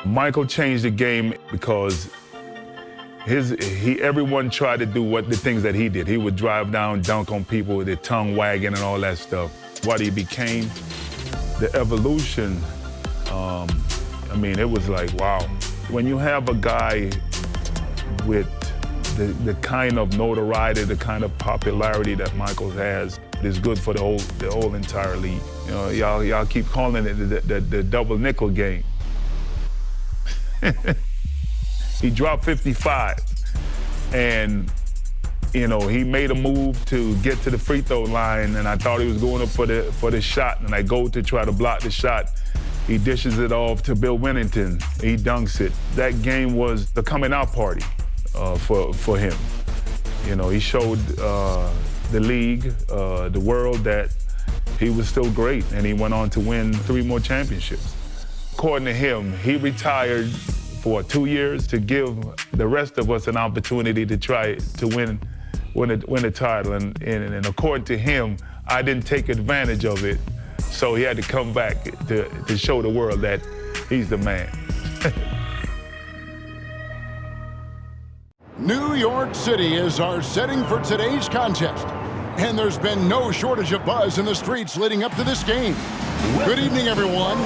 Michael changed the game because everyone tried to do the things that he did. He would drive down, dunk on people with his tongue wagging and all that stuff. What he became, the evolution, it was like, wow. When you have a guy with the kind of notoriety, the kind of popularity that Michael has, it's good for the whole entire league. You know, y'all keep calling it the double nickel game. He dropped 55, and he made a move to get to the free throw line, and I thought he was going up for the shot, and I go to try to block the shot. He dishes it off to Bill Winnington. He dunks it. That game was the coming out party for him. He showed the league, the world, that he was still great, and he went on to win 3 more championships. According to him, he retired for 2 years to give the rest of us an opportunity to try to win the title. And according to him, I didn't take advantage of it, so he had to come back to show the world that he's the man. New York City is our setting for today's contest, and there's been no shortage of buzz in the streets leading up to this game. Good evening, everyone.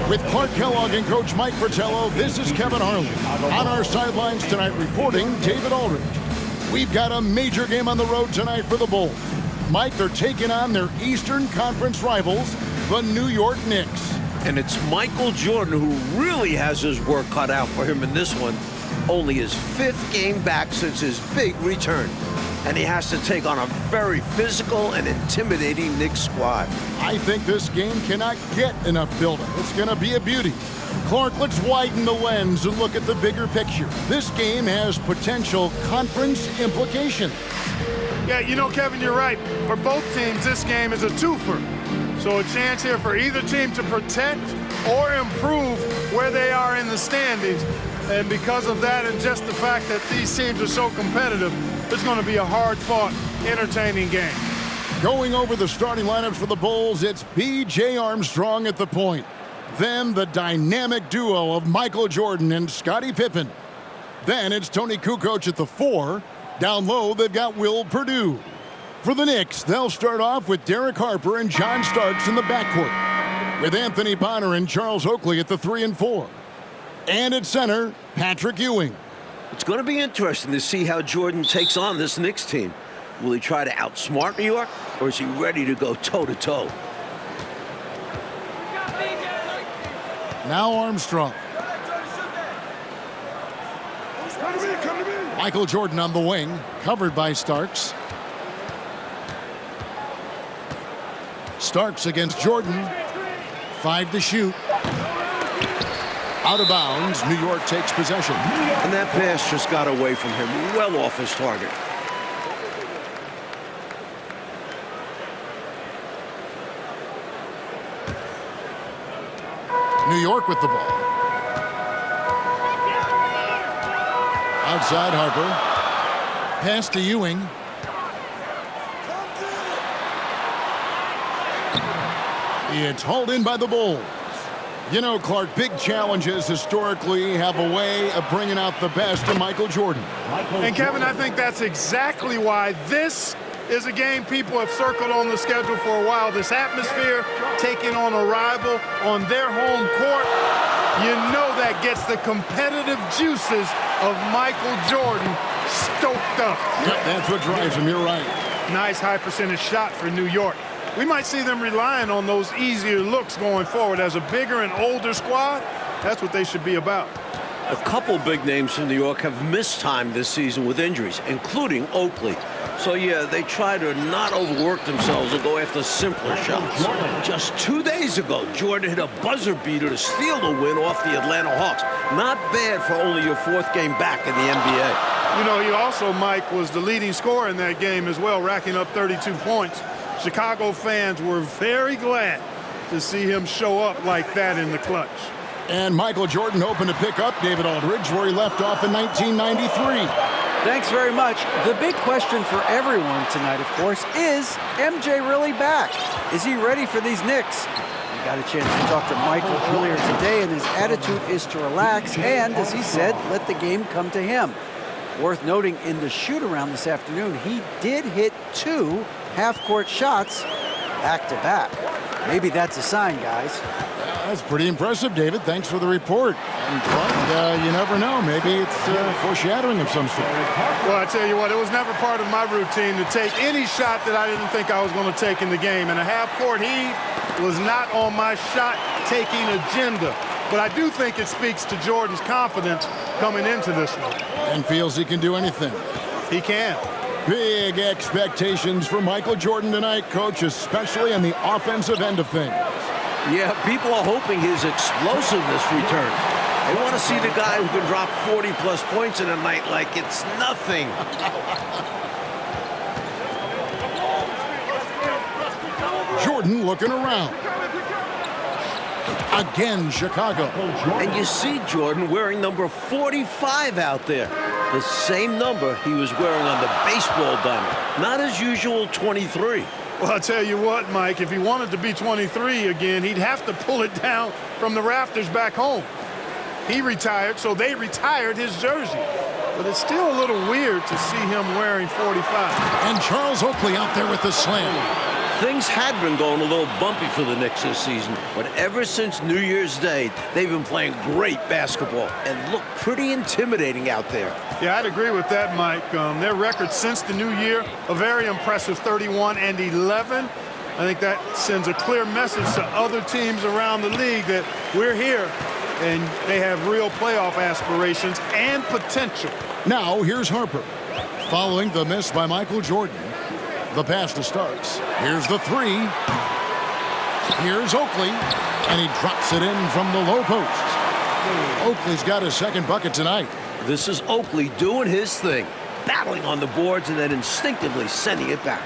With Clark Kellogg and Coach Mike Fratello, this is Kevin Harlan. On our sidelines tonight reporting, David Aldridge. We've got a major game on the road tonight for the Bulls. Mike, they're taking on their Eastern Conference rivals, the New York Knicks. And it's Michael Jordan who really has his work cut out for him in this one. Only his 5th game back since his big return. And he has to take on a very physical and intimidating Knicks squad. I think this game cannot get enough building. It's going to be a beauty. Clark, let's widen the lens and look at the bigger picture. This game has potential conference implications. Yeah, Kevin, you're right. For both teams, this game is a twofer. So a chance here for either team to protect or improve where they are in the standings. And because of that, and just the fact that these teams are so competitive, it's going to be a hard-fought, entertaining game. Going over the starting lineups for the Bulls, it's B.J. Armstrong at the point. Then the dynamic duo of Michael Jordan and Scottie Pippen. Then it's Tony Kukoc at the 4. Down low, they've got Will Perdue. For the Knicks, they'll start off with Derek Harper and John Starks in the backcourt, with Anthony Bonner and Charles Oakley at the 3 and 4. And at center, Patrick Ewing. It's going to be interesting to see how Jordan takes on this Knicks team. Will he try to outsmart New York, or is he ready to go toe-to-toe? Now Armstrong. Michael Jordan on the wing, covered by Starks. Starks against Jordan. 5 to shoot. Out of bounds, New York takes possession. And that pass just got away from him, well off his target. New York with the ball. Outside Harper. Pass to Ewing. It's hauled in by the Bulls. Clark, big challenges historically have a way of bringing out the best of Michael Jordan. And Kevin, I think that's exactly why this is a game people have circled on the schedule for a while. This atmosphere, taking on a rival on their home court, that gets the competitive juices of Michael Jordan stoked up. Yep, that's what drives him, you're right. Nice high percentage shot for New York. We might see them relying on those easier looks going forward. As a bigger and older squad, that's what they should be about. A couple big names from New York have missed time this season with injuries, including Oakley. So, yeah, they try to not overwork themselves and go after simpler shots. Just 2 days ago, Jordan hit a buzzer beater to steal the win off the Atlanta Hawks. Not bad for only your 4th game back in the NBA. He also, Mike, was the leading scorer in that game as well, racking up 32 points. Chicago fans were very glad to see him show up like that in the clutch. And Michael Jordan hoping to pick up David Aldridge where he left off in 1993. Thanks very much. The big question for everyone tonight, of course, is MJ really back? Is he ready for these Knicks? I got a chance to talk to Michael earlier today, and his attitude is to relax and, as he said, let the game come to him. Worth noting, in the shoot-around this afternoon, he did hit 2 half-court shots back-to-back. Maybe that's a sign, guys. That's pretty impressive, David. Thanks for the report. But you never know. Maybe it's foreshadowing of some sort. Well, I tell you what, it was never part of my routine to take any shot that I didn't think I was going to take in the game. And a half-court heave was not on my shot-taking agenda. But I do think it speaks to Jordan's confidence coming into this one. And feels he can do anything. He can. Big expectations for Michael Jordan tonight, Coach, especially on the offensive end of things. Yeah, people are hoping his explosiveness returns. They want to see the guy who can drop 40-plus points in a night like it's nothing. Jordan looking around. Again, Chicago. And you see Jordan wearing number 45 out there. The same number he was wearing on the baseball diamond. Not his usual 23. Well, I'll tell you what, Mike, if he wanted to be 23 again, he'd have to pull it down from the rafters back home. He retired, so they retired his jersey. But it's still a little weird to see him wearing 45. And Charles Oakley out there with the slam. Things had been going a little bumpy for the Knicks this season, but ever since New Year's Day, they've been playing great basketball and look pretty intimidating out there. Yeah, I'd agree with that, Mike. Their record since the new year, a very impressive 31-11. I think that sends a clear message to other teams around the league that we're here and they have real playoff aspirations and potential. Now, here's Harper. Following the miss by Michael Jordan. The pass to Starks. Here's the 3. Here's Oakley. And he drops it in from the low post. Oakley's got his second bucket tonight. This is Oakley doing his thing, battling on the boards and then instinctively sending it back.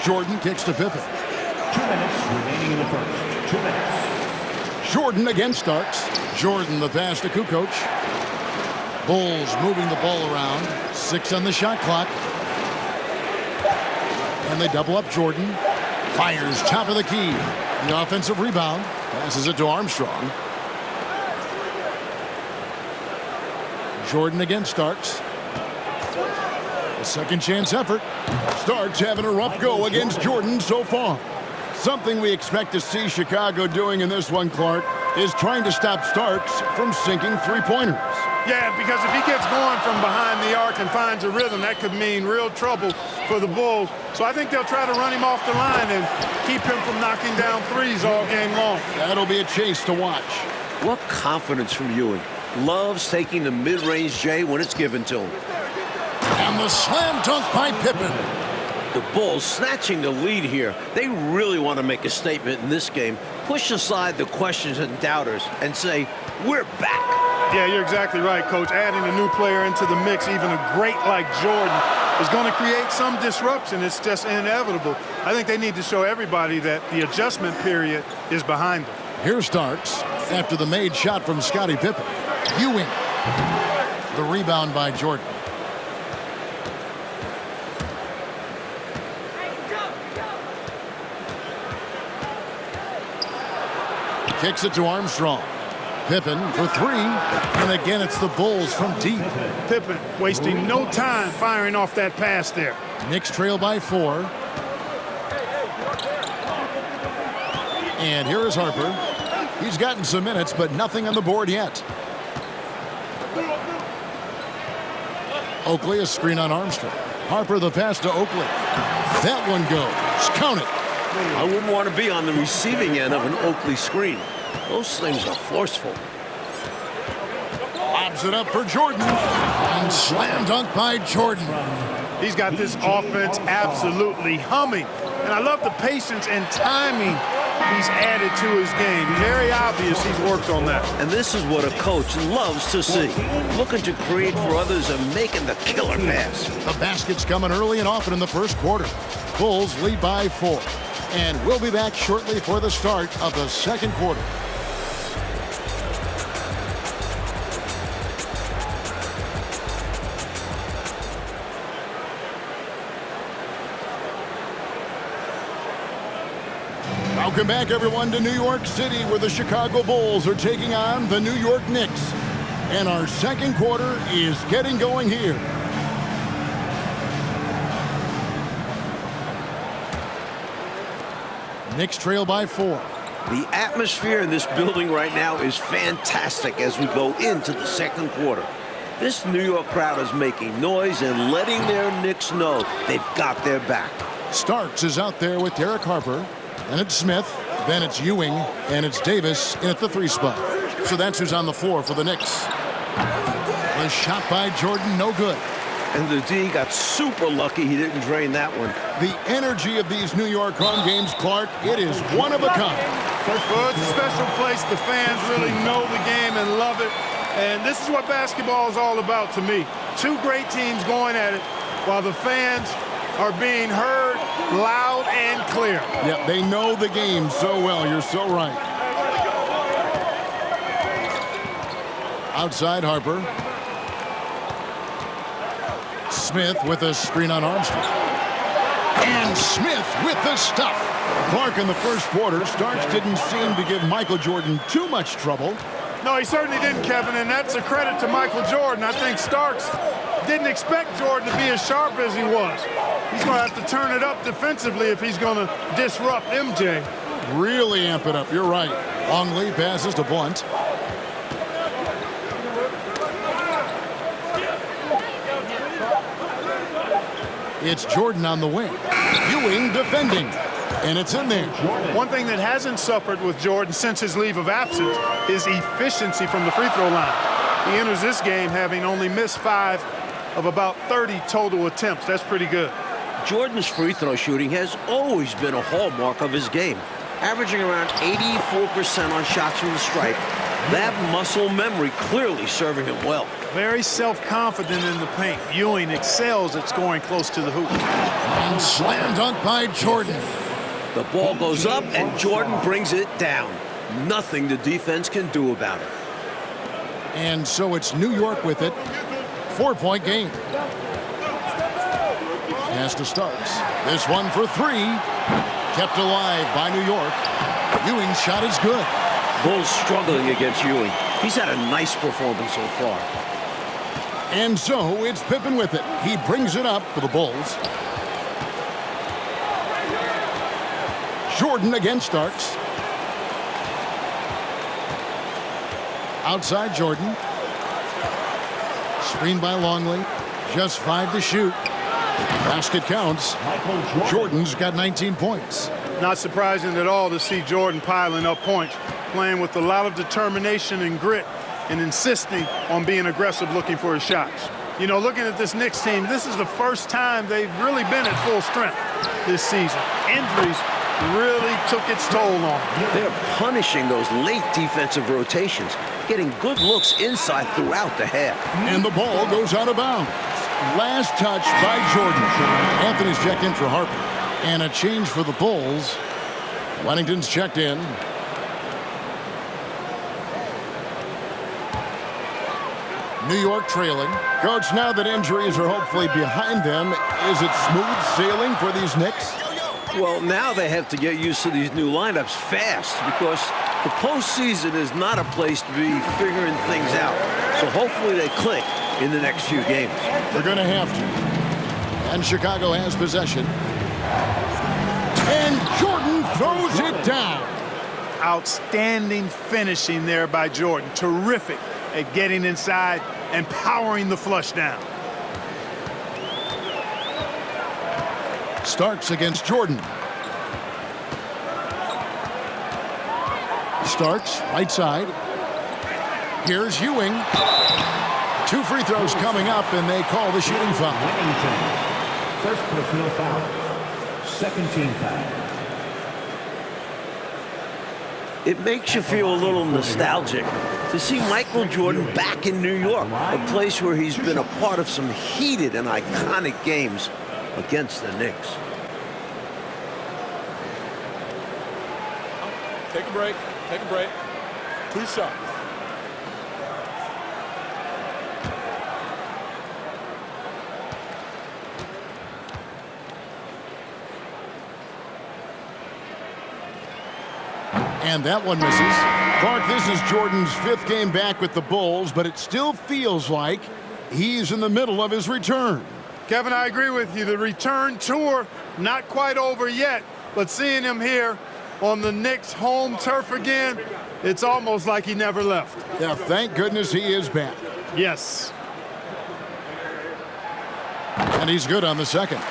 Jordan kicks to Pippen. 2 minutes remaining in the first. 2 minutes. Jordan against Starks. Jordan the pass to Kukoc. Bulls moving the ball around. 6 on the shot clock. And they double up Jordan. Fires top of the key. The offensive rebound. Passes it to Armstrong. Jordan against Starks. A second chance effort. Starks having a rough go against Jordan so far. Something we expect to see Chicago doing in this one, Clark, is trying to stop Starks from sinking three-pointers. Yeah, because if he gets going from behind the arc and finds a rhythm, that could mean real trouble for the Bulls. So I think they'll try to run him off the line and keep him from knocking down threes all game long. That'll be a chase to watch. What confidence from Ewing. Loves taking the mid-range J when it's given to him. And the slam dunk by Pippen. The Bulls snatching the lead here. They really want to make a statement in this game. Push aside the questions and doubters and say, we're back. Yeah, you're exactly right, Coach. Adding a new player into the mix, even a great like Jordan, is going to create some disruption. It's just inevitable. I think they need to show everybody that the adjustment period is behind them. Here's Starks after the made shot from Scottie Pippen. Ewing. The rebound by Jordan. Kicks it to Armstrong. Pippen for 3. And again, it's the Bulls from deep. Pippen wasting no time firing off that pass there. Knicks trail by 4. And here is Harper. He's gotten some minutes, but nothing on the board yet. Oakley, a screen on Armstrong. Harper, the pass to Oakley. That one goes. Count it. I wouldn't want to be on the receiving end of an Oakley screen. Those things are forceful. Lobs it up for Jordan. And slam dunk by Jordan. He's got this offense absolutely humming. And I love the patience and timing he's added to his game. Very obvious he's worked on that. And this is what a coach loves to see. Looking to create for others and making the killer pass. The basket's coming early and often in the first quarter. Bulls lead by 4. And we'll be back shortly for the start of the second quarter. Welcome back, everyone, to New York City, where the Chicago Bulls are taking on the New York Knicks. And our second quarter is getting going here. Knicks trail by 4. The atmosphere in this building right now is fantastic as we go into the second quarter. This New York crowd is making noise and letting their Knicks know they've got their back. Starks is out there with Derek Harper. And it's Smith. Then it's Ewing. And it's Davis in at the 3 spot. So that's who's on the floor for the Knicks. A shot by Jordan, no good. And the D got super lucky he didn't drain that one. The energy of these New York home games, Clark, it is one of a kind. Well, it's a special place. The fans really know the game and love it. And this is what basketball is all about to me. Two great teams going at it while the fans are being heard loud and clear. Yeah, they know the game so well. You're so right. Outside Harper. Smith with a screen on Armstrong. And Smith with the stuff. Clark in the first quarter. Starks didn't seem to give Michael Jordan too much trouble. No, he certainly didn't, Kevin, and that's a credit to Michael Jordan. I think Starks didn't expect Jordan to be as sharp as he was. He's going to have to turn it up defensively if he's going to disrupt MJ. Really amp it up. You're right. Longley passes to Blunt. It's Jordan on the wing. Ewing defending. And it's in there. One thing that hasn't suffered with Jordan since his leave of absence is efficiency from the free throw line. He enters this game having only missed 5 of about 30 total attempts. That's pretty good. Jordan's free throw shooting has always been a hallmark of his game, averaging around 84% on shots from the stripe. That muscle memory clearly serving him well. Very self-confident in the paint. Ewing excels at scoring close to the hoop. And slam dunk by Jordan. The ball goes up and Jordan brings it down. Nothing the defense can do about it. And so it's New York with it. 4-point game. Pass to Starks. This one for 3. Kept alive by New York. Ewing's shot is good. Bulls struggling against Ewing. He's had a nice performance so far. And so it's Pippen with it. He brings it up for the Bulls. Jordan against Starks. Outside Jordan. Screened by Longley. Just 5 to shoot. Basket counts. Jordan's got 19 points. Not surprising at all to see Jordan piling up points, playing with a lot of determination and grit and insisting on being aggressive looking for his shots. You know, looking at this Knicks team, this is the first time they've really been at full strength this season. Injuries really took its toll on them. They're punishing those late defensive rotations, getting good looks inside throughout the half. And the ball goes out of bounds. Last touch by Jordan. Anthony's checked in for Harper. And a change for the Bulls. Weddington's checked in. New York trailing. Coach, now that injuries are hopefully behind them, is it smooth sailing for these Knicks? Well, now they have to get used to these new lineups fast because the postseason is not a place to be figuring things out. So hopefully they click in the next few games. They're going to have to. And Chicago has possession. And Jordan throws it down. Outstanding finishing there by Jordan. Terrific at getting inside and powering the flush down. Starks against Jordan. Starks, right side. Here's Ewing. 2 free throws coming up, and they call the shooting foul. First personal foul. Second team foul. It makes you feel a little nostalgic to see Michael Jordan back in New York, a place where he's been a part of some heated and iconic games against the Knicks. Take a break. Take a break. 2 shots. And that one misses. Clark, this is Jordan's 5th game back with the Bulls, but it still feels like he's in the middle of his return. Kevin, I agree with you. The return tour, not quite over yet, but seeing him here on the Knicks' home turf again, it's almost like he never left. Yeah, thank goodness he is back. Yes. And he's good on the second.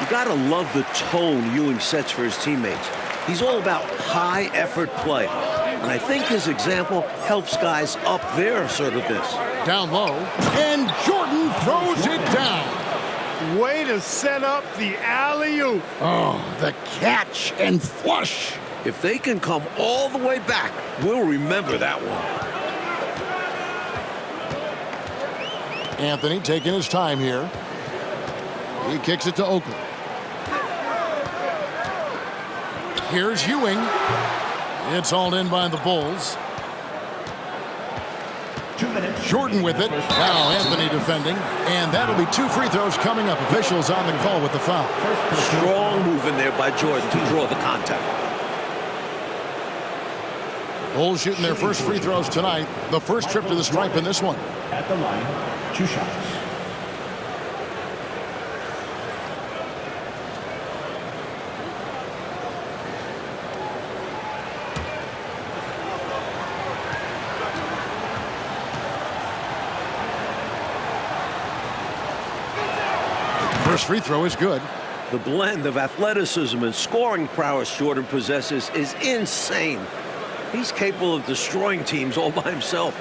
You gotta love the tone Ewing sets for his teammates. He's all about high-effort play. And I think his example helps guys up their assertiveness. Down low, and Jordan throws it down. Way to set up the alley-oop. Oh, the catch and flush. If they can come all the way back, we'll remember that one. Anthony taking his time here. He kicks it to Oakley. Here's Ewing. It's hauled in by the Bulls. 2 minutes. Jordan with it. Now Anthony defending. And that'll be 2 free throws coming up. Officials on the call with the foul. Strong move in there by Jordan to draw the contact. Bulls shooting their first free throws tonight. The first trip to the stripe in this one. At the line, 2 shots. First free throw is good. The blend of athleticism and scoring prowess Jordan possesses is insane. He's capable of destroying teams all by himself.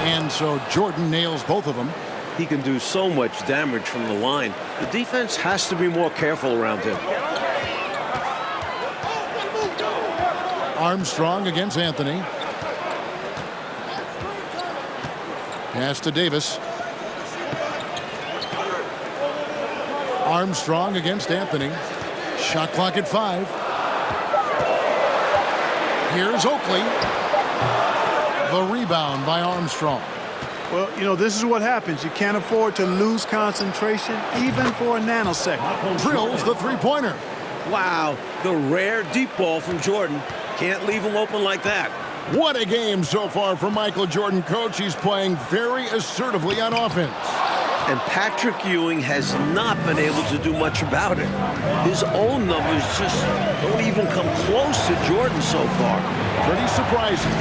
And so Jordan nails both of them. He can do so much damage from the line. The defense has to be more careful around him. Armstrong against Anthony. Pass to Davis. Armstrong against Anthony. Shot clock at 5. Here's Oakley. The rebound by Armstrong. Well, you know, this is what happens. You can't afford to lose concentration, even for a nanosecond. Drills the three-pointer. Wow, the rare deep ball from Jordan. Can't leave him open like that. What a game so far for Michael Jordan, coach. He's playing very assertively on offense. And Patrick Ewing has not been able to do much about it. His own numbers just don't even come close to Jordan so far. Pretty surprising.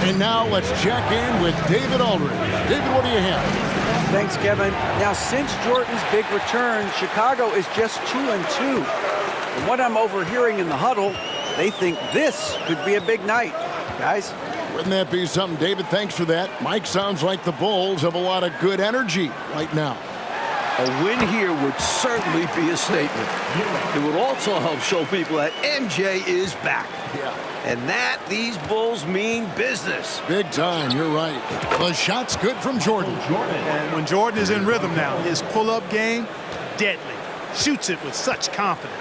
And now let's check in with David Aldridge. David, what do you have? Thanks, Kevin. Now, since Jordan's big return, Chicago is just 2-2. From what I'm overhearing in the huddle, they think this could be a big night. Guys? Wouldn't that be something, David? Thanks for that. Mike, sounds like the Bulls have a lot of good energy right now. A win here would certainly be a statement. It would also help show people that MJ is back. Yeah. And that these Bulls mean business. Big time, you're right. The shot's good from Jordan. And when Jordan is in rhythm now, his pull-up game, deadly. Shoots it with such confidence.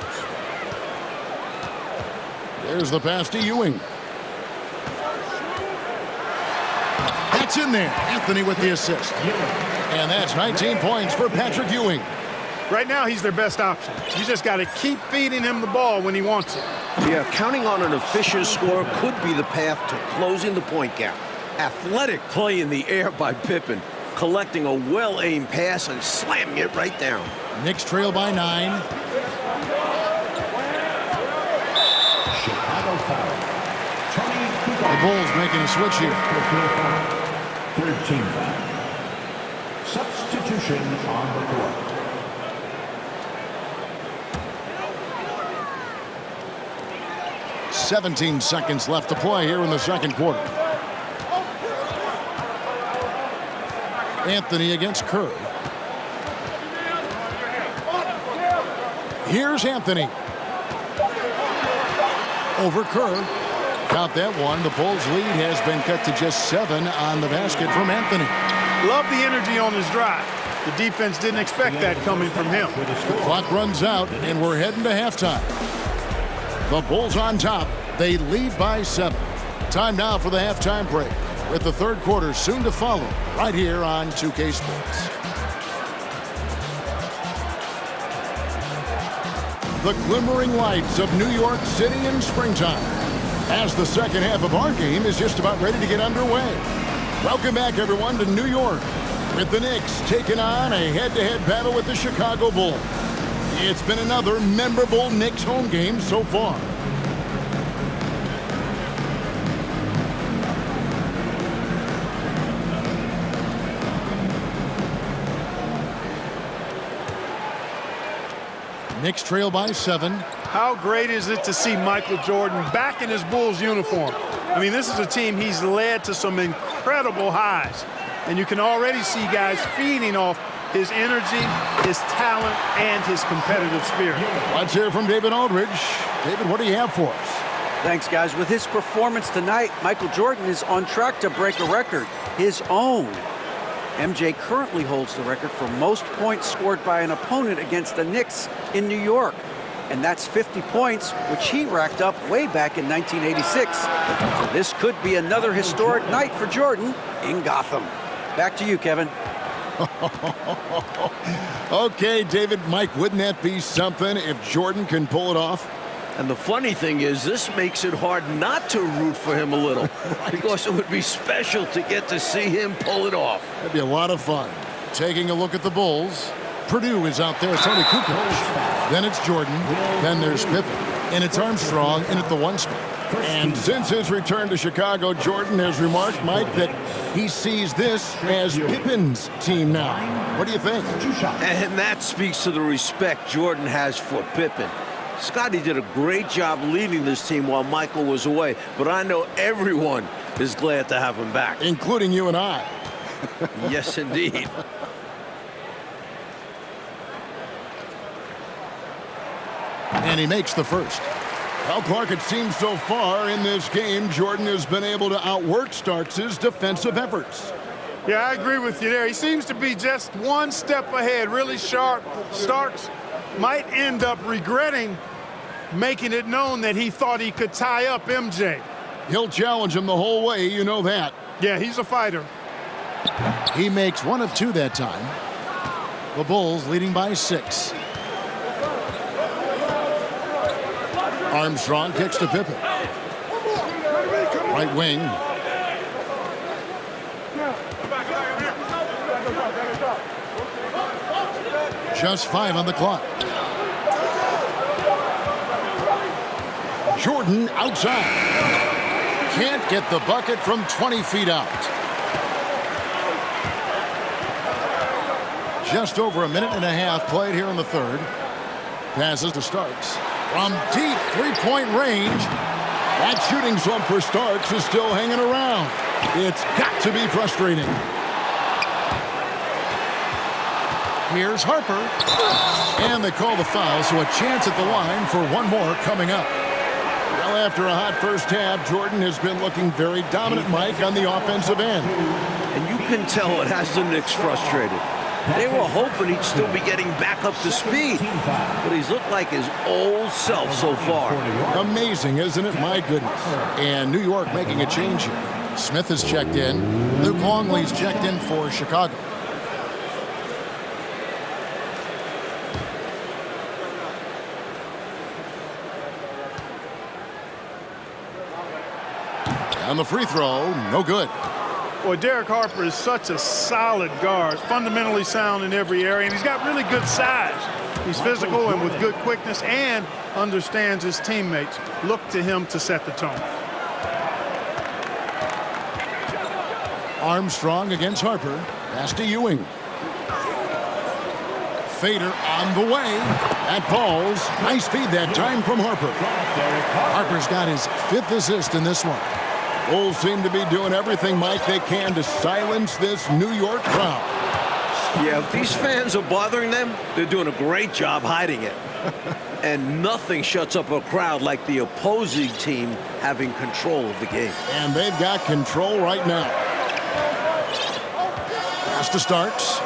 There's the pass to Ewing. That's in there. Anthony with the assist. And that's 19 points for Patrick Ewing. Right now, he's their best option. You just got to keep feeding him the ball when he wants it. Yeah, counting on an efficient score could be the path to closing the point gap. Athletic play in the air by Pippen, collecting a well-aimed pass and slamming it right down. Knicks trail by 9. Chicago foul. The Bulls making a switch here. 13 foul. Substitution on the court. "17 seconds left to play here in the second quarter. Anthony against Kerr. Here's Anthony. Over Kerr. Count that one. The Bulls' lead has been cut to just 7 on the basket from Anthony. Love the energy on his drive. The defense didn't expect that coming from him. The clock runs out, and we're heading to halftime. The Bulls on top. They lead by 7. Time now for the halftime break. with the third quarter soon to follow right here on 2K Sports. The glimmering lights of New York City in springtime as the second half of our game is just about ready to get underway. Welcome back, everyone, to New York with the Knicks taking on a head-to-head battle with the Chicago Bulls. It's been another memorable Knicks home game so far. Knicks trail by 7. How great is it to see Michael Jordan back in his Bulls uniform? I mean, this is a team he's led to some incredible highs. And you can already see guys feeding off his energy, his talent, and his competitive spirit. Let's hear from David Aldridge. David, what do you have for us? Thanks, guys. With his performance tonight, Michael Jordan is on track to break a record, his own. MJ currently holds the record for most points scored by an opponent against the Knicks in New York. And that's 50 points, which he racked up way back in 1986. So this could be another historic night for Jordan in Gotham. Back to you, Kevin. Okay, David, Mike, wouldn't that be something if Jordan can pull it off? And the funny thing is, this makes it hard not to root for him a little. Right. Because it would be special to get to see him pull it off. That'd be a lot of fun. Taking a look at the Bulls. Purdue is out there, Tony Kukoc. Then it's Jordan. Then there's Pippen. And it's Armstrong in at the 1 spot. And since his return to Chicago, Jordan has remarked, Mike, that he sees this as Pippen's team now. What do you think? And that speaks to the respect Jordan has for Pippen. Scotty did a great job leading this team while Michael was away, but I know everyone is glad to have him back. Including you and I. Yes, indeed. And he makes the first. Well, Clark, it seems so far in this game, Jordan has been able to outwork Starks' defensive efforts. Yeah, I agree with you there. He seems to be just one step ahead, really sharp. Starks might end up regretting making it known that he thought he could tie up MJ. He'll challenge him the whole way, you know that. Yeah, he's a fighter. He makes 1 of 2 that time. The Bulls leading by 6. Armstrong kicks to Pippen. Right wing. Just 5 on the clock. Jordan outside. Can't get the bucket from 20 feet out. Just over a minute and a half played here in the third. Passes to Starks. From deep three-point range. That shooting slump for Starks is still hanging around. It's got to be frustrating. Here's Harper. And they call the foul, so a chance at the line for one more coming up. Well, after a hot first half, Jordan has been looking very dominant, Mike, on the offensive end. And you can tell it has the Knicks frustrated. They were hoping he'd still be getting back up to speed, but he's looked like his old self so far. Amazing, isn't it? My goodness. And New York making a change here. Smith has checked in. Luke Longley's checked in for Chicago. And the free throw, no good. Boy, Derek Harper is such a solid guard, fundamentally sound in every area, and he's got really good size. He's physical and with good quickness and understands his teammates. Look to him to set the tone. Armstrong against Harper. Pass to Ewing. Fader on the way. That falls. Nice feed that time from Harper. Harper's got his 5th assist in this one. Bulls seem to be doing everything, Mike, they can to silence this New York crowd. Yeah, if these fans are bothering them, they're doing a great job hiding it. And nothing shuts up a crowd like the opposing team having control of the game. And they've got control right now. Pass to Starks.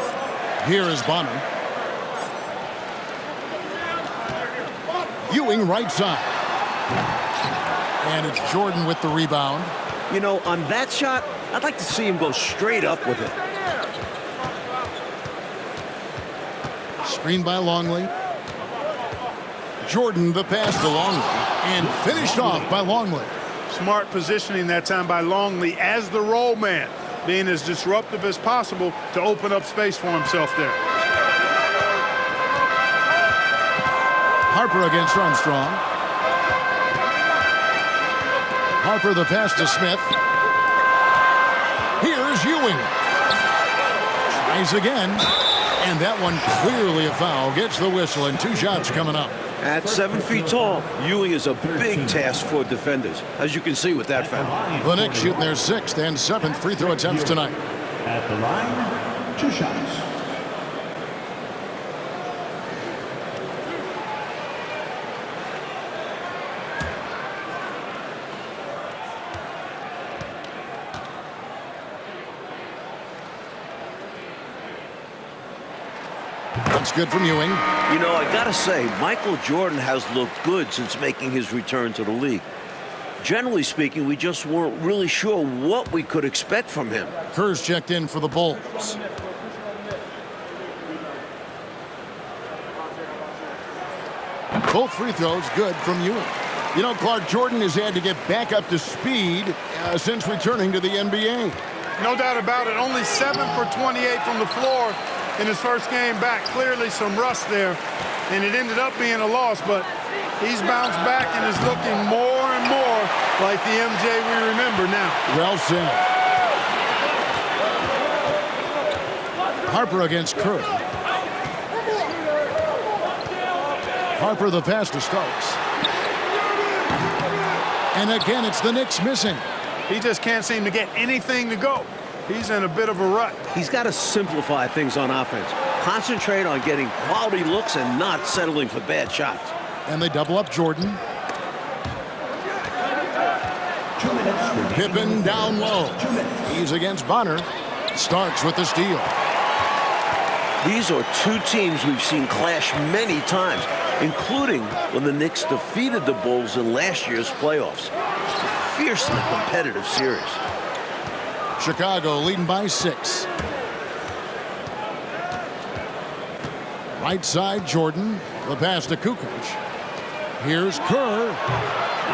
Here is Bonner. Ewing right side. And it's Jordan with the rebound. You know, on that shot, I'd like to see him go straight up with it. Screen by Longley. Jordan the pass to Longley and finished off by Longley. Smart positioning that time by Longley as the roll man, being as disruptive as possible to open up space for himself there. Harper against Armstrong. Harper the pass to Smith. Here's Ewing. Tries again. And that one clearly a foul. Gets the whistle and 2 shots coming up. At 7 feet tall, Ewing is a big task for defenders, as you can see with that foul. The Knicks shooting their 6th and 7th free throw attempts tonight. At the line, 2 shots. That's good from Ewing. You know, I gotta say, Michael Jordan has looked good since making his return to the league. Generally speaking, we just weren't really sure what we could expect from him. Kerr's checked in for the Bulls. Both free throws good from Ewing. You know, Clark, Jordan has had to get back up to speed since returning to the NBA. No doubt about it. Only 7 for 28 from the floor in his first game back. Clearly some rust there, and it ended up being a loss, but he's bounced back and is looking more and more like the MJ we remember now. Well said. Harper against Kerr. Harper the pass to Starks. And again, it's the Knicks missing. He just can't seem to get anything to go. He's in a bit of a rut. He's got to simplify things on offense. Concentrate on getting quality looks and not settling for bad shots. And they double up Jordan. 2 minutes. Pippen down low. He's against Bonner. Starks with the steal. These are 2 teams we've seen clash many times, including when the Knicks defeated the Bulls in last year's playoffs. Fiercely competitive series. Chicago leading by 6. Right side, Jordan. The pass to Kukoc. Here's Kerr.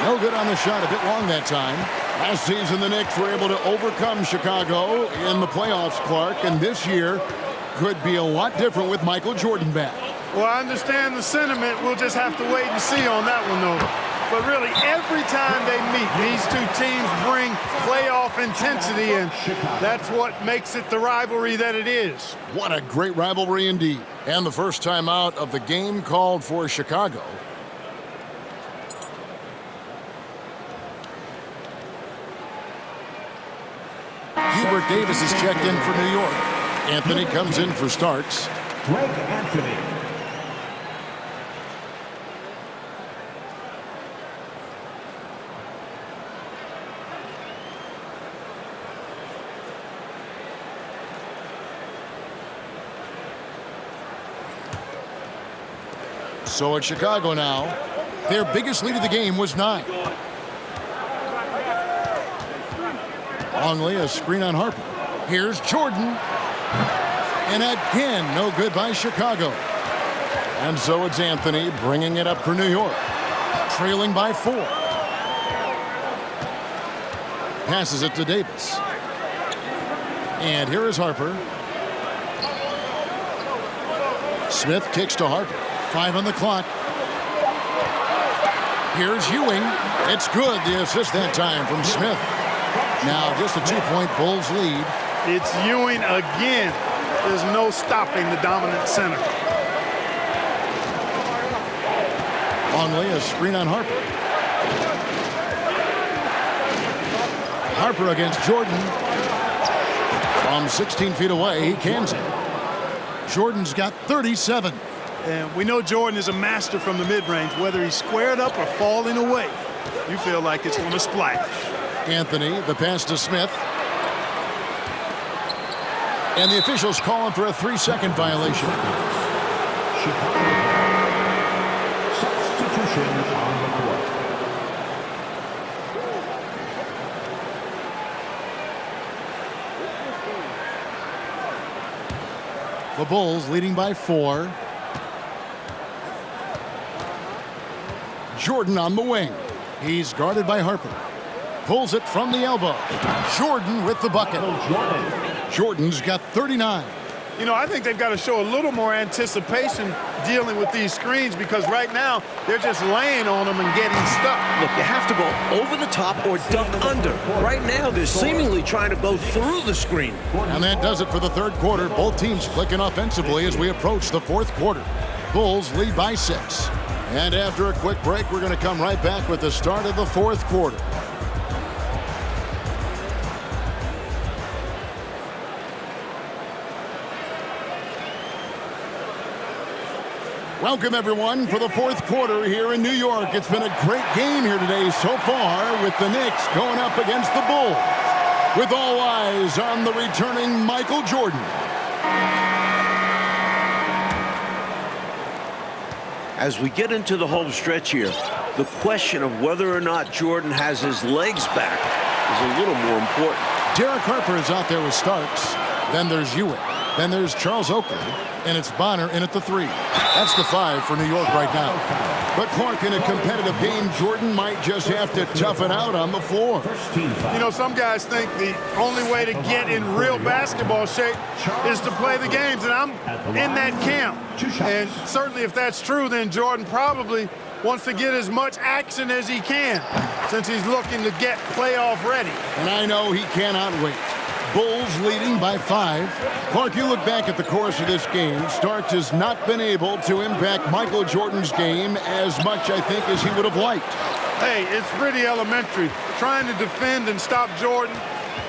No good on the shot. A bit long that time. Last season, the Knicks were able to overcome Chicago in the playoffs, Clark. And this year could be a lot different with Michael Jordan back. Well, I understand the sentiment. We'll just have to wait and see on that one, though. But really, every time they meet, these 2 teams bring playoff intensity, and that's what makes it the rivalry that it is. What a great rivalry indeed. And the first time out of the game called for Chicago. Hubert Davis is checked in for New York. Anthony comes in for Starks. Greg Anthony. So it's Chicago now. Their biggest lead of the game was 9. Longley, a screen on Harper. Here's Jordan. And again, no good by Chicago. And so it's Anthony bringing it up for New York. Trailing by 4. Passes it to Davis. And here is Harper. Smith kicks to Harper. 5 on the clock. Here's Ewing. It's good. The assist that time from Smith. Now just a 2-point Bulls lead. It's Ewing again. There's no stopping the dominant center. Longley, a screen on Harper. Harper against Jordan. From 16 feet away, he cans it. Jordan's got 37. And we know Jordan is a master from the mid-range. Whether he's squared up or falling away, you feel like it's going to splash. Anthony, the pass to Smith. And the officials calling for a 3-second violation. Substitution on the court. The Bulls leading by 4. Jordan on the wing. He's guarded by Harper. Pulls it from the elbow. Jordan with the bucket. Jordan's got 39. You know, I think they've got to show a little more anticipation dealing with these screens, because right now they're just laying on them and getting stuck. Look, you have to go over the top or duck under. Right now, they're seemingly trying to go through the screen. And that does it for the third quarter. Both teams clicking offensively as we approach the fourth quarter. Bulls lead by 6. And after a quick break, we're going to come right back with the start of the fourth quarter. Welcome, everyone, for the fourth quarter here in New York. It's been a great game here today so far, with the Knicks going up against the Bulls, with all eyes on the returning Michael Jordan. As we get into the home stretch here, the question of whether or not Jordan has his legs back is a little more important. Derek Harper is out there with Starks. Then there's Ewing. Then there's Charles Oakley. And it's Bonner in at the 3. That's the 5 for New York right now. But Clark, in a competitive game, Jordan might just have to tough it out on the floor. You know, some guys think the only way to get in real basketball shape is to play the games, and I'm in that camp. And certainly if that's true, then Jordan probably wants to get as much action as he can, since he's looking to get playoff ready. And I know he cannot wait. Bulls leading by 5. Clark, you look back at the course of this game. Starks has not been able to impact Michael Jordan's game as much, I think, as he would have liked. Hey, it's pretty elementary. Trying to defend and stop Jordan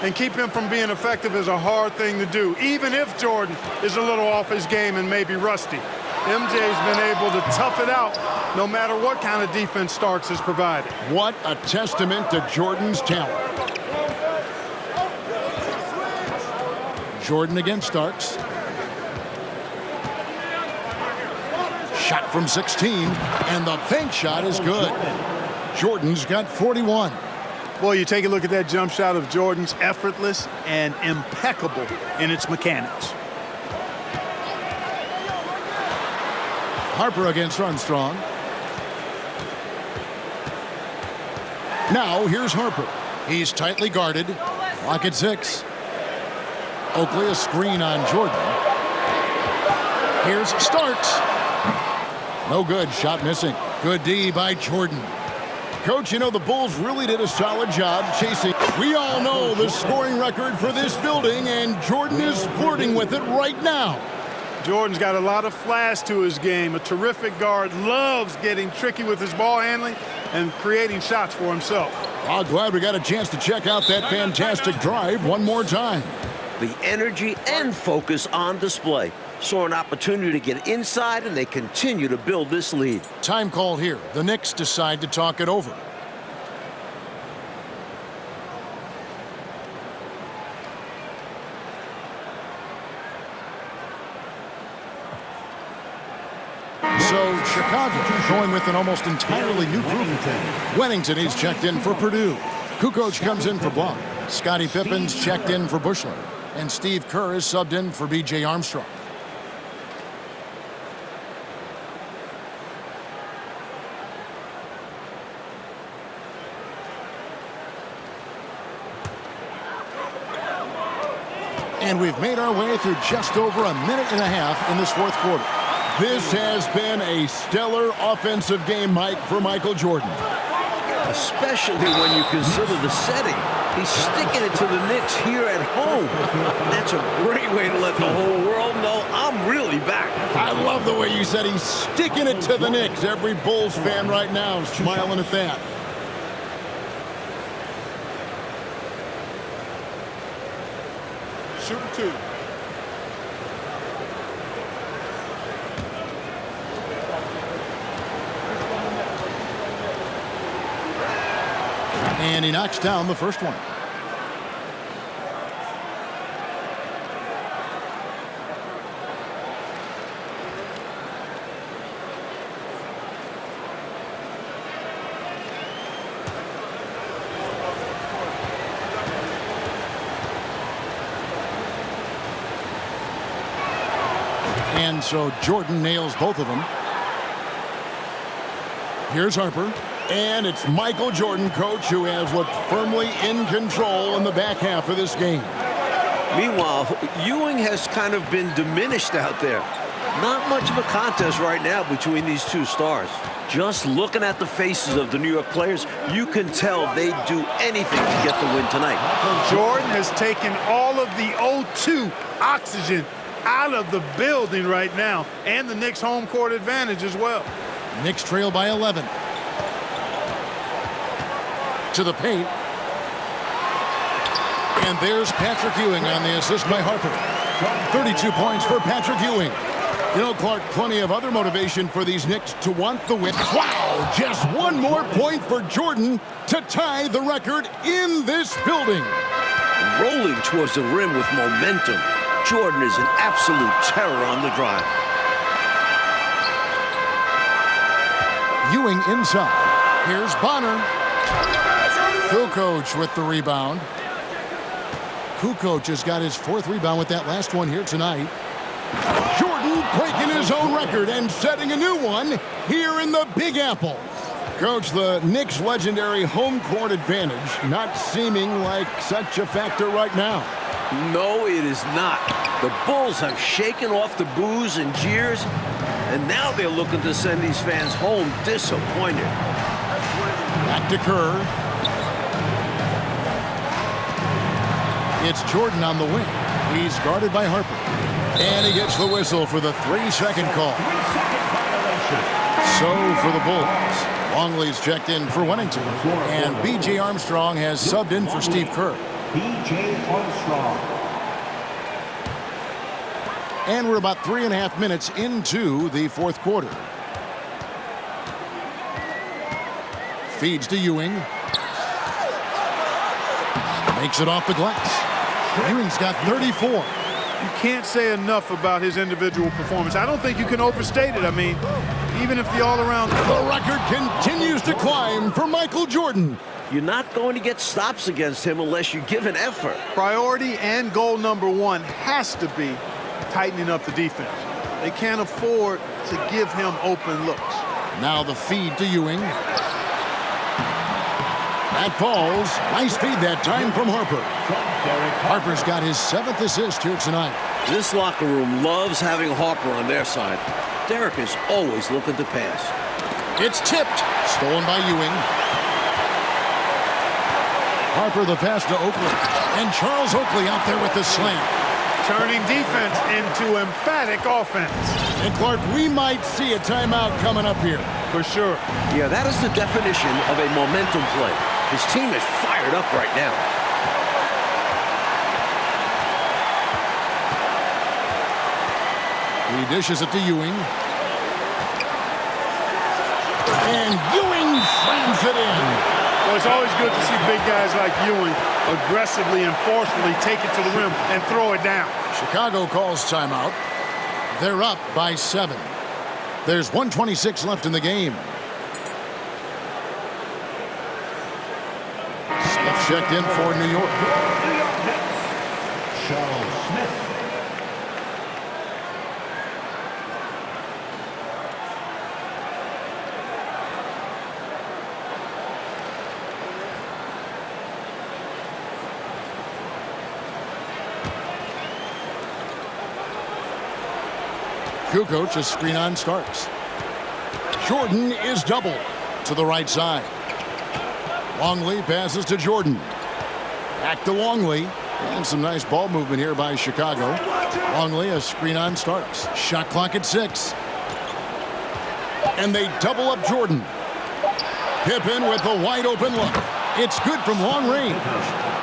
and keep him from being effective is a hard thing to do, even if Jordan is a little off his game and maybe rusty. MJ's been able to tough it out no matter what kind of defense Starks has provided. What a testament to Jordan's talent. Jordan against Starks. Shot from 16, and the bank shot is good. Jordan's got 41. Boy, you take a look at that jump shot of Jordan's, effortless and impeccable in its mechanics. Harper against Armstrong. Now here's Harper. He's tightly guarded. Clock at 6. Oakley, a screen on Jordan. Here's Starks. No good. Shot missing. Good D by Jordan. Coach, you know, the Bulls really did a solid job chasing. We all know the scoring record for this building, and Jordan is flirting with it right now. Jordan's got a lot of flash to his game. A terrific guard, loves getting tricky with his ball handling and creating shots for himself. I'm glad we got a chance to check out that fantastic drive one more time. The energy and focus on display. Saw an opportunity to get inside, and they continue to build this lead. Time call here. The Knicks decide to talk it over. So Chicago going with an almost entirely new group. Wennington, he's checked in for Purdue. Kukoc comes in for Blanc. Scottie Pippen's checked in for Bushler. And Steve Kerr is subbed in for B.J. Armstrong. And we've made our way through just over a minute and a half in this fourth quarter. This has been a stellar offensive game, Mike, for Michael Jordan. Especially when you consider the setting. He's sticking it to the Knicks here at home. That's a great way to let the whole world know I'm really back. I love the way you said he's sticking it to the Knicks. Every Bulls fan right now is smiling at that. Shooter 2. And he knocks down the first one. And so Jordan nails both of them. Here's Harper. And it's Michael Jordan, coach, who has looked firmly in control in the back half of this game. Meanwhile, Ewing has kind of been diminished out there. Not much of a contest right now between these two stars. Just looking at the faces of the New York players, you can tell they'd do anything to get the win tonight. Jordan has taken all of the O2 oxygen out of the building right now, and the Knicks' home court advantage as well. Knicks trail by 11. To the paint. And there's Patrick Ewing on the assist by Harper. 32 points for Patrick Ewing. You know, Clark, plenty of other motivation for these Knicks to want the win. Wow! Just one more point for Jordan to tie the record in this building. Rolling towards the rim with momentum. Jordan is an absolute terror on the drive. Ewing inside. Here's Bonner. Kukoc with the rebound. Kukoc has got his 4th rebound with that last one here tonight. Jordan breaking his own record and setting a new one here in the Big Apple. Coach, the Knicks' legendary home court advantage not seeming like such a factor right now. No, it is not. The Bulls have shaken off the boos and jeers, and now they're looking to send these fans home disappointed. Back to Kerr. It's Jordan on the wing. He's guarded by Harper. And he gets the whistle for the 3-second call. So for the Bulls, Longley's checked in for Wennington. And B.J. Armstrong has subbed in for Steve Kerr. B.J. Armstrong. And we're about 3.5 minutes into the 4th quarter. Feeds to Ewing. Makes it off the glass. Ewing's got 34. You can't say enough about his individual performance. I don't think you can overstate it. I mean, even if the all-around... The record continues to climb for Michael Jordan. You're not going to get stops against him unless you give an effort. Priority and goal number 1 has to be tightening up the defense. They can't afford to give him open looks. Now the feed to Ewing. That falls. Nice feed that time from Harper. Harper's got his 7th assist here tonight. This locker room loves having Harper on their side. Derek is always looking to pass. It's tipped. Stolen by Ewing. Harper the pass to Oakley. And Charles Oakley out there with the slam. Turning defense into emphatic offense. And Clark, we might see a timeout coming up here. For sure. Yeah, that is the definition of a momentum play. His team is fired up right now. He dishes it to Ewing. And Ewing slams it in. Well, it's always good to see big guys like Ewing aggressively and forcefully take it to the rim and throw it down. Chicago calls timeout. They're up by 7. There's 1:26 left in the game. Smith checked in for New York. New York Knicks. Charles Smith. Kukoc, a screen on Starks. Jordan is doubled to the right side. Longley passes to Jordan. Back to Longley. And some nice ball movement here by Chicago. Longley, a screen on Starks. Shot clock at 6. And they double up Jordan. Pippen with a wide open look. It's good from long range.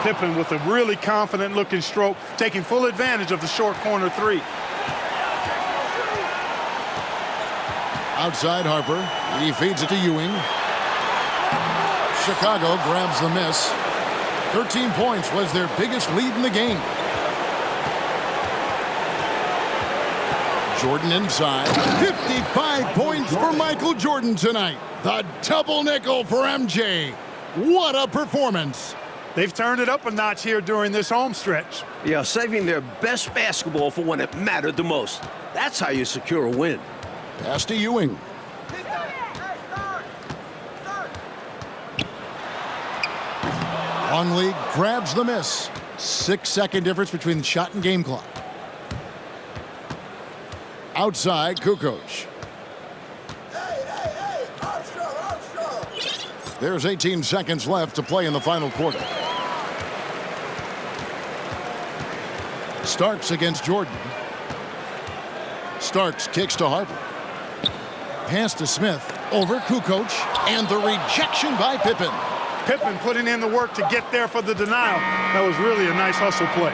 Pippen with a really confident looking stroke, taking full advantage of the short corner 3. Outside Harper. He feeds it to Ewing. Chicago grabs the miss. 13 points was their biggest lead in the game. Jordan inside. 55 points for Michael Jordan tonight. The double nickel for MJ. What a performance. They've turned it up a notch here during this home stretch. Yeah, saving their best basketball for when it mattered the most. That's how you secure a win. Pass to Ewing. Longley grabs the miss. 6-second difference between the shot and game clock. Outside, Kukoc. There's 18 seconds left to play in the final quarter. Starks against Jordan. Starks kicks to Harper. Pass to Smith. Over Kukoc. And the rejection by Pippen. Pippen putting in the work to get there for the denial. That was really a nice hustle play.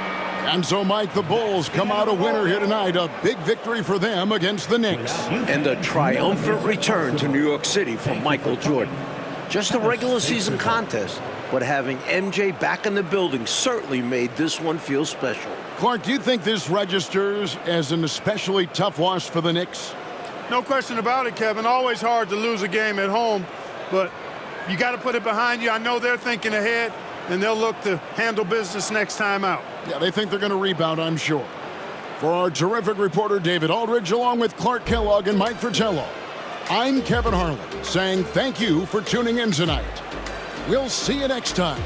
And so, Mike, the Bulls come out a winner here tonight. A big victory for them against the Knicks. And a triumphant return to New York City for Michael Jordan. Just a regular season contest, but having MJ back in the building certainly made this one feel special. Clark, do you think this registers as an especially tough loss for the Knicks? No question about it, Kevin. Always hard to lose a game at home, but you got to put it behind you. I know they're thinking ahead, and they'll look to handle business next time out. Yeah, they think they're going to rebound, I'm sure. For our terrific reporter, David Aldridge, along with Clark Kellogg and Mike Fratello, I'm Kevin Harlan, saying thank you for tuning in tonight. We'll see you next time.